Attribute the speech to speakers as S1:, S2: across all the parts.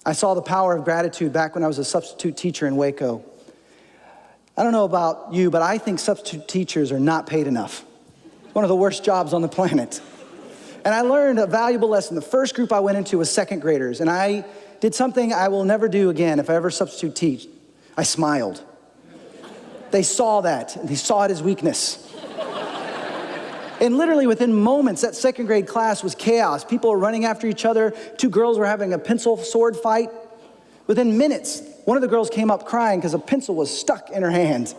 S1: I saw the power of gratitude back when I was a substitute teacher in Waco. I don't know about you, but I think substitute teachers are not paid enough. One of the worst jobs on the planet. And I learned a valuable lesson. The first group I went into was second graders, and I did something I will never do again if I ever substitute teach. I smiled. They saw that, and they saw it as weakness. And literally within moments, that second grade class was chaos. People were running after each other. 2 girls were having a pencil sword fight. Within minutes, one of the girls came up crying because a pencil was stuck in her hand.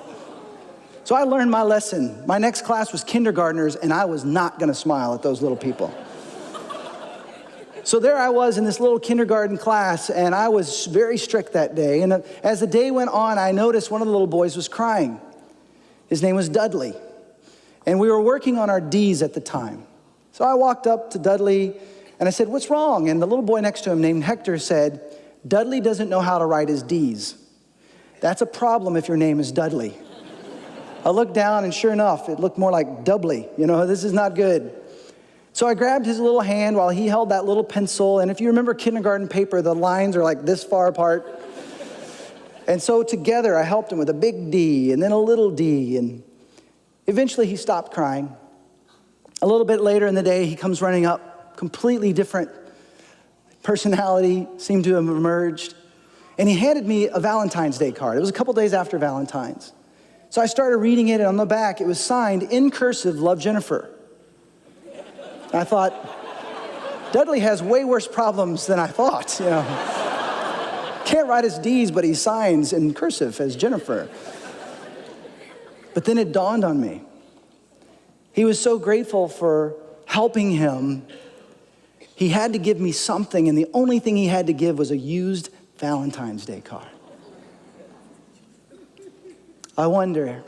S1: So I learned my lesson. My next class was kindergartners, and I was not gonna smile at those little people. So there I was in this little kindergarten class, and I was very strict that day. And as the day went on, I noticed one of the little boys was crying. His name was Dudley. And we were working on our D's at the time. So I walked up to Dudley, and I said, "What's wrong?" And the little boy next to him named Hector said, "Dudley doesn't know how to write his D's. That's a problem if your name is Dudley." I looked down, and sure enough, it looked more like Dudley. This is not good. So I grabbed his little hand while he held that little pencil, and if you remember kindergarten paper, the lines are like this far apart. And so together, I helped him with a big D, and then a little d, and eventually he stopped crying. A little bit later in the day, he comes running up, completely different personality seemed to have emerged, and he handed me a Valentine's Day card. It was a couple days after Valentine's. So I started reading it, and on the back, it was signed in cursive, "Love, Jennifer." And I thought, Dudley has way worse problems than I thought, Can't write his D's, but he signs in cursive as Jennifer. But then it dawned on me. He was so grateful for helping him. He had to give me something, and the only thing he had to give was a used Valentine's Day card. I wonder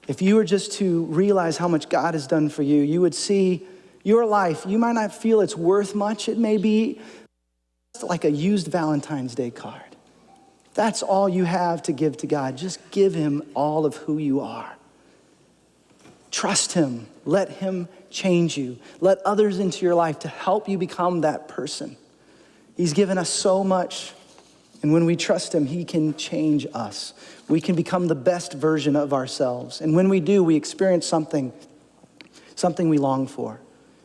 S1: if you were just to realize how much God has done for you, you would see your life. You might not feel it's worth much. It may be like a used Valentine's Day card. That's all you have to give to God. Just give him all of who you are. Trust him. Let him change you. Let others into your life to help you become that person. He's given us so much. And when we trust him, he can change us. We can become the best version of ourselves. And when we do, we experience something we long for.